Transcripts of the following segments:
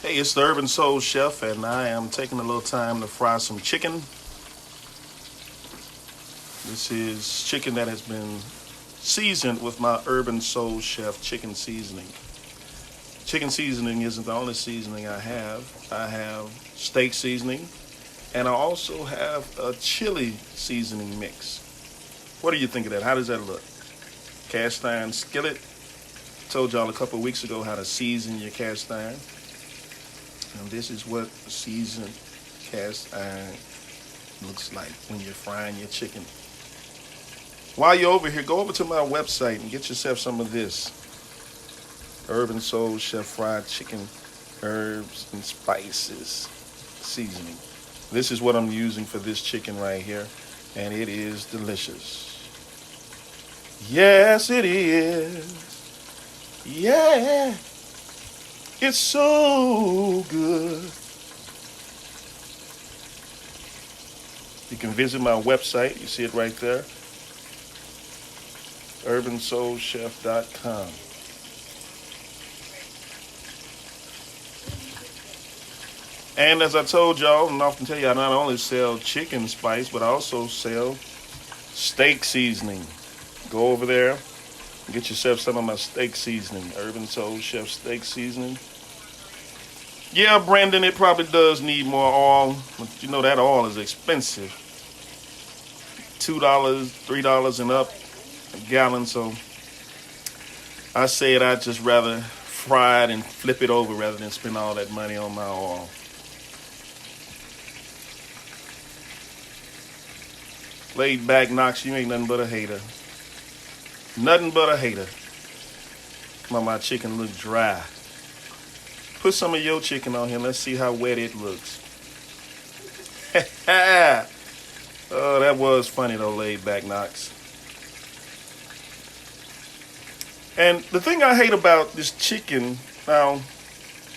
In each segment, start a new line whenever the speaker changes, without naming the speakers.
Hey, it's the Urban Soul Chef, and I am taking a little time to fry some chicken. This is chicken that has been seasoned with my Urban Soul Chef chicken seasoning. Chicken seasoning isn't the only seasoning I have. I have steak seasoning, and I also have a chili seasoning mix. What do you think of that? How does that look? Cast iron skillet. Told y'all a couple of weeks ago how to season your cast iron. And this is what seasoned cast iron looks like when you're frying your chicken. While you're over here, go over to my website and get yourself some of this. Urban Soul Chef fried chicken, herbs and spices seasoning. This is what I'm using for this chicken right here, and it is delicious. Yes, it is. Yeah. It's so good. You can visit my website. You see it right there. urbansoulchef.com. And as I told y'all, and often tell you, I not only sell chicken spice, but I also sell steak seasoning. Go over there and get yourself some of my steak seasoning. Urban Soul Chef steak seasoning. Yeah, Brandon, it probably does need more oil, but you know that oil is expensive. $2, $3 and up a gallon, so I said I'd just rather fry it and flip it over rather than spend all that money on my oil. Laid back Knox, you ain't nothing but a hater. Nothing but a hater. My chicken look dry. Put some of your chicken on here. Let's see how wet it looks. Oh, that was funny though, Laid back Knox. And the thing I hate about this chicken, now,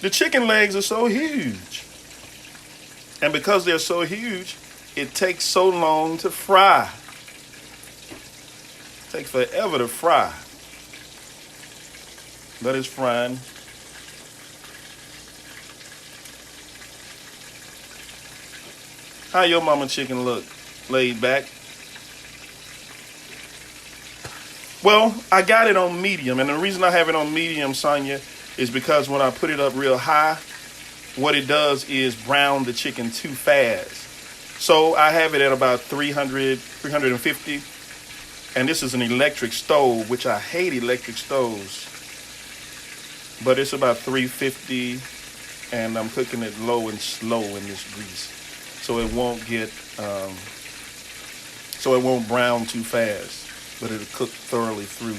the chicken legs are so huge. And because they're so huge, it takes so long to fry. It takes forever to fry. But it's frying. How your mama chicken look? Laid back? Well, I got it on medium, and the reason I have it on medium, Sonya, is because when I put it up real high, what it does is brown the chicken too fast. So I have it at about 300, 350, and this is an electric stove, which I hate electric stoves, but it's about 350, and I'm cooking it low and slow in this grease, so it won't brown too fast, but it'll cook thoroughly through.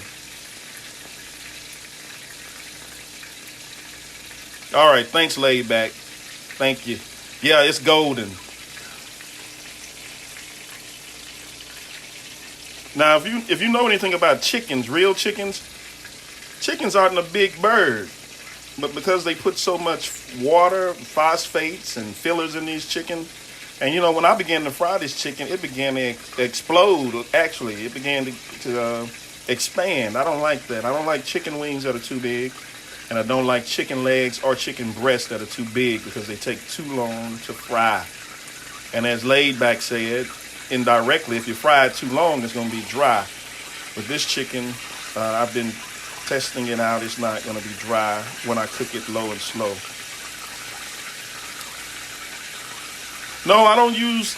All right, thanks, Laid Back. Thank you. Yeah, it's golden. Now, if you know anything about chickens, real chickens aren't a big bird. But because they put so much water, phosphates, and fillers in these chickens, and you know, when I began to fry this chicken, it began to explode, actually. It began to expand. I don't like that. I don't like chicken wings that are too big. And I don't like chicken legs or chicken breasts that are too big because they take too long to fry. And as Laid Back said, indirectly, if you fry it too long, it's going to be dry. With this chicken, I've been testing it out. It's not going to be dry when I cook it low and slow. No, I don't use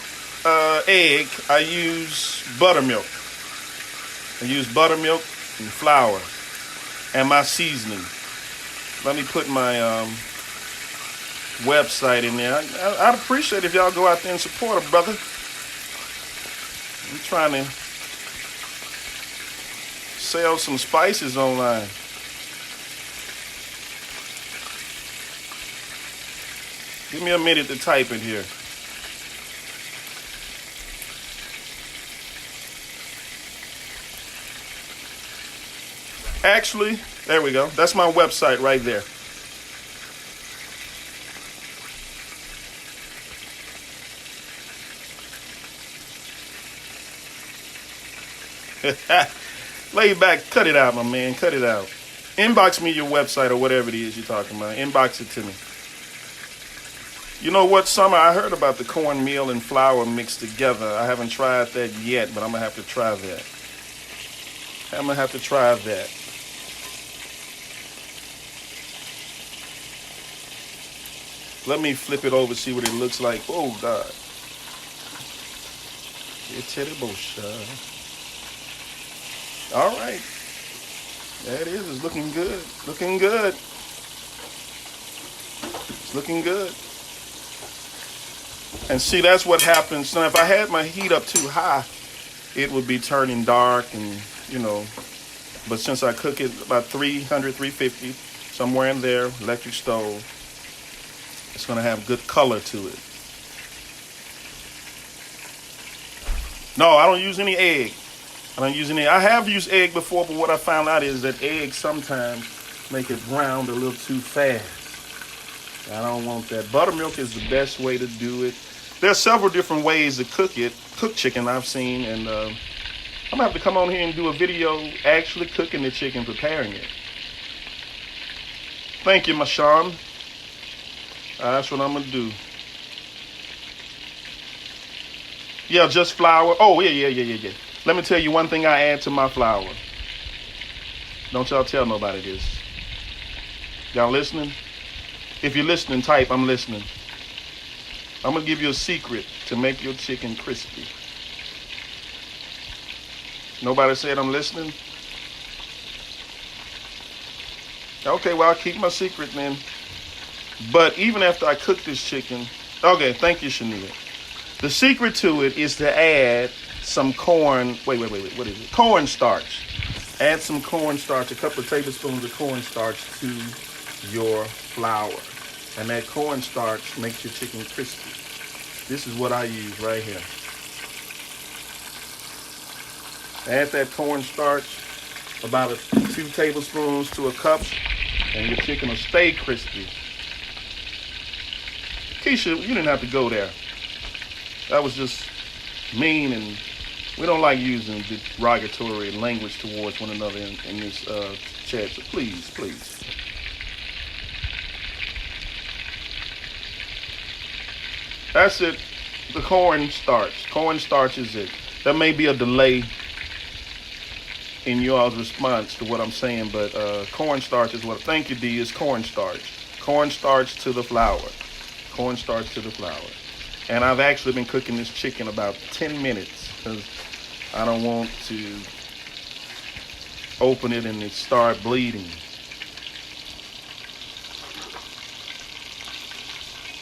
egg. I use buttermilk. I use buttermilk and flour and my seasoning. Let me put my website in there. I'd appreciate if y'all go out there and support a brother. I'm trying to sell some spices online. Give me a minute to type it here. Actually, there we go. That's my website right there. Lay back, cut it out, my man, cut it out. Inbox me your website or whatever it is you're talking about. Inbox it to me. You know what, Summer? I heard about the cornmeal and flour mixed together. I haven't tried that yet, but I'm gonna have to try that. I'm gonna have to try that. Let me flip it over, see what it looks like. Oh God. It's terrible, all right. There it is. It's looking good. Looking good. It's looking good. And see, that's what happens. Now, if I had my heat up too high, it would be turning dark and, but since I cook it about 300, 350, somewhere in there, electric stove, it's going to have good color to it. No, I don't use any egg. I have used egg before, but what I found out is that eggs sometimes make it brown a little too fast. I don't want that. Buttermilk is the best way to do it. There are several different ways to cook chicken I've seen, and I'm gonna have to come on here and do a video actually cooking the chicken, preparing it. Thank you, Mashawn. That's what I'm gonna do. Yeah, just flour. Oh, yeah. Let me tell you one thing I add to my flour. Don't y'all tell nobody this. Y'all listening? If you're listening, type, I'm listening. I'm going to give you a secret to make your chicken crispy. Nobody said I'm listening? Okay, well, I'll keep my secret then. But even after I cook this chicken, okay, thank you, Shania. The secret to it is to add some corn, what is it? Cornstarch. Add some cornstarch, a couple of tablespoons of cornstarch to your flour. And that cornstarch makes your chicken crispy. This is what I use right here. Add that cornstarch, about 2 tablespoons to a cup, and your chicken will stay crispy. Keisha, you didn't have to go there. That was just mean, and we don't like using derogatory language towards one another in this chat, so please. That's it. The cornstarch. Cornstarch is it. There may be a delay in y'all's response to what I'm saying, but cornstarch is what. Thank you, D. Is cornstarch. Cornstarch to the flour. Cornstarch to the flour. And I've actually been cooking this chicken about 10 minutes because I don't want to open it and it start bleeding.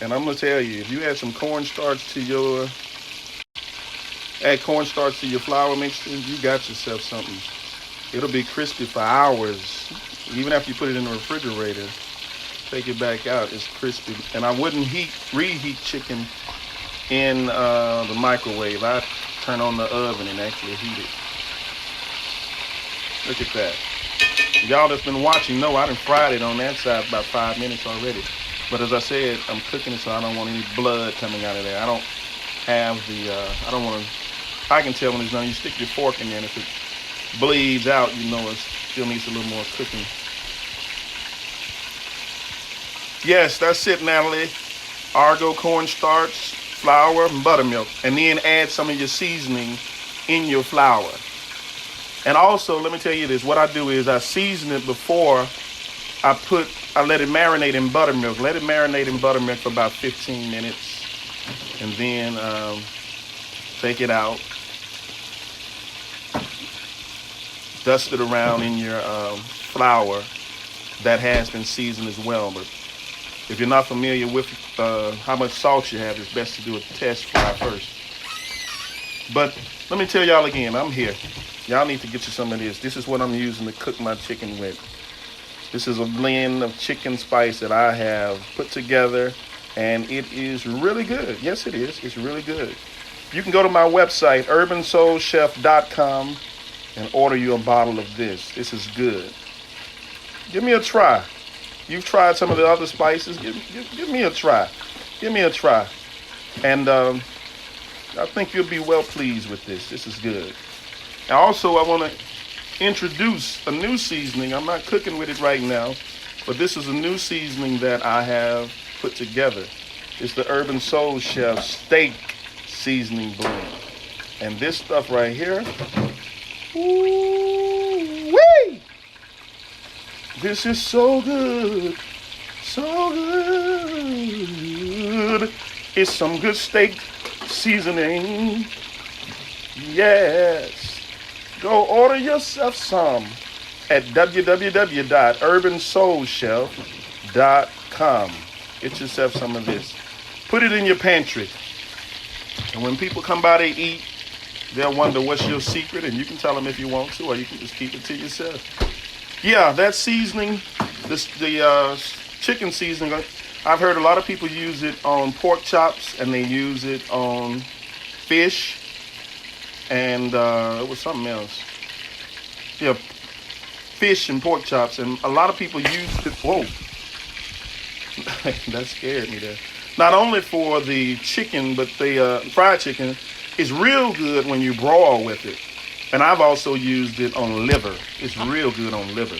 And I'm going to tell you, if you add some cornstarch to your flour mixture, you got yourself something. It'll be crispy for hours. Even after you put it in the refrigerator, take it back out, it's crispy. And I wouldn't reheat chicken in the microwave. I turn on the oven and actually heat it. Look at that. Y'all that's been watching know I done fried it on that side about 5 minutes already. But as I said, I'm cooking it so I don't want any blood coming out of there. I don't have I don't want to, I can tell when it's done. You stick your fork in there and if it bleeds out, you know it still needs a little more cooking. Yes, that's it, Natalie. Argo, cornstarch, flour, and buttermilk. And then add some of your seasoning in your flour. And also, let me tell you this. What I do is I season it before I let it marinate in buttermilk. Let it marinate in buttermilk for about 15 minutes. And then take it out. Dust it around in your flour that has been seasoned as well. But if you're not familiar with how much salt you have, it's best to do a test fry first. But let me tell y'all again, I'm here. Y'all need to get you some of this. This is what I'm using to cook my chicken with. This is a blend of chicken spice that I have put together, and it is really good. Yes, it is. It's really good. You can go to my website, urbansoulchef.com, and order you a bottle of this. This is good. Give me a try. You've tried some of the other spices. Give me a try. Give me a try. And I think you'll be well pleased with this. This is good. And also, I want to introduce a new seasoning. I'm not cooking with it right now, but this is a new seasoning that I have put together. It's the Urban Soul Chef Steak Seasoning Blend. And this stuff right here, ooh-wee! This is so good. So good. It's some good steak seasoning. Yes. Go order yourself some at www.urbansoulchef.com. Get yourself some of this. Put it in your pantry. And when people come by to eat, they'll wonder what's your secret, and you can tell them if you want to, or you can just keep it to yourself. Yeah, that seasoning, the chicken seasoning, I've heard a lot of people use it on pork chops, and they use it on fish, and it was something else. Yeah, fish and pork chops, and a lot of people use it. Whoa, that scared me there. Not only for the chicken, but the fried chicken is real good when you broil with it. And I've also used it on liver. It's real good on liver.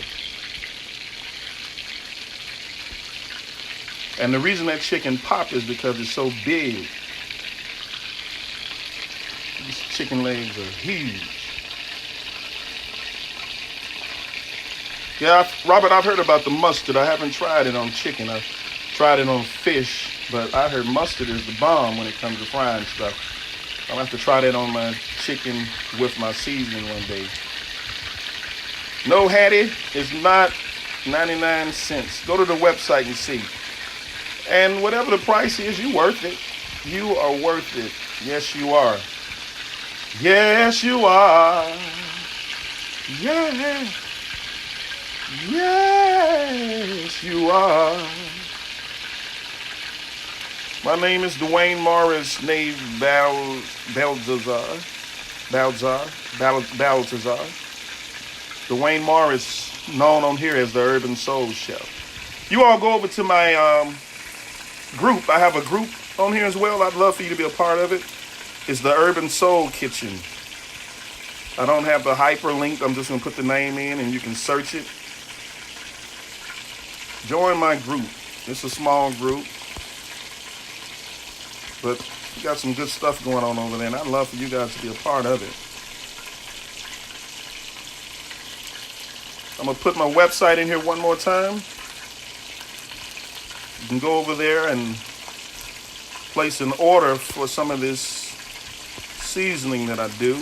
And the reason that chicken pop is because it's so big. These chicken legs are huge. Yeah, Robert, I've heard about the mustard. I haven't tried it on chicken. I've tried it on fish, but I heard mustard is the bomb when it comes to frying stuff. I'll have to try that on my chicken with my seasoning one day. No, Hattie, it's not 99 cents. Go to the website and see. And whatever the price is, you're worth it. You are worth it. Yes, you are. Yes, you are. Yeah. Yes, you are. My name is Dwayne Morris Nave Baltazar. Dwayne Morris, known on here as the Urban Soul Chef. You all go over to my group. I have a group on here as well. I'd love for you to be a part of it. It's the Urban Soul Kitchen. I don't have the hyperlink. I'm just going to put the name in and you can search it. Join my group. It's a small group. But we got some good stuff going on over there, and I'd love for you guys to be a part of it. I'm going to put my website in here one more time. You can go over there and place an order for some of this seasoning that I do.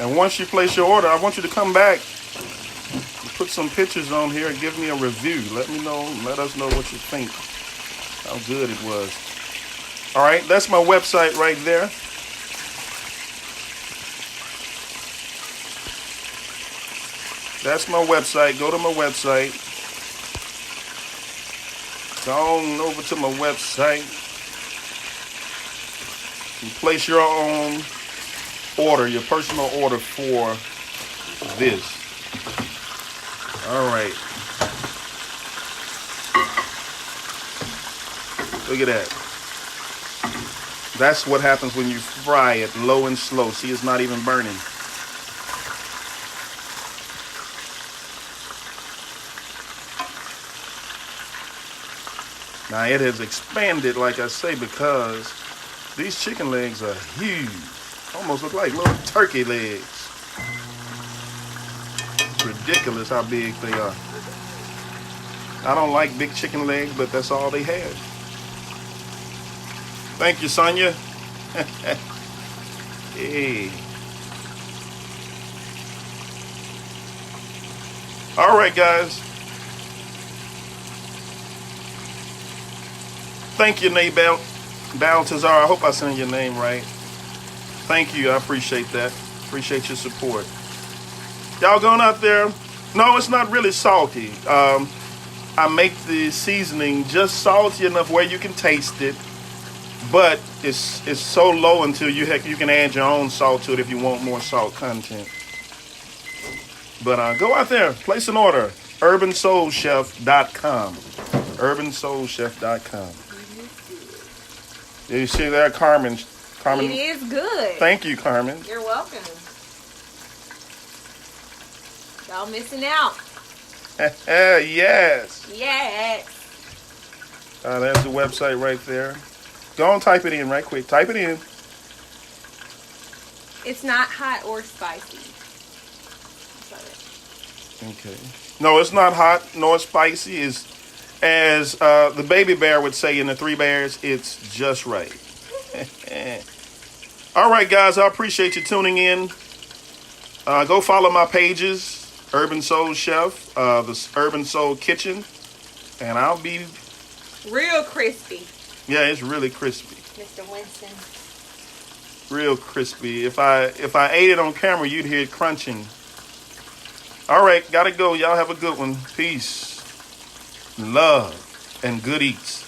And once you place your order, I want you to come back. Put some pictures on here and give me a review. Let me know, let us know what you think. How good it was. All right, that's my website right there. That's my website. Go to my website. Go on over to my website and place your own order, your personal order for this. All right. Look at that. That's what happens when you fry it low and slow. See, it's not even burning. Now it has expanded, like I say, because these chicken legs are huge. Almost look like little turkey legs. Ridiculous how big they are. I don't like big chicken legs, but that's all they had. Thank you, Sonia. Hey. All right, guys. Thank you, Nate Baltazar. I hope I said your name right. Thank you. I appreciate that. Appreciate your support. Y'all going out there? No, it's not really salty. I make the seasoning just salty enough where you can taste it, but it's so low until you can add your own salt to it if you want more salt content. But go out there, place an order. UrbanSoulChef.com. UrbanSoulChef.com. You see there, Carmen?
It is good.
Thank you, Carmen.
You're welcome. Y'all missing out.
Yes.
Yes.
There's the website right there. Go on, type it in right quick. Type it in.
It's not hot or spicy.
Okay. No, it's not hot nor spicy. It's, as the baby bear would say in the Three Bears, it's just right. All right, guys, I appreciate you tuning in. Go follow my pages, Urban Soul Chef, the Urban Soul Kitchen, and I'll be...
Real crispy.
Yeah, it's really crispy.
Mr. Winston.
Real crispy. If I ate it on camera, you'd hear it crunching. All right, gotta go. Y'all have a good one. Peace, love, and good eats.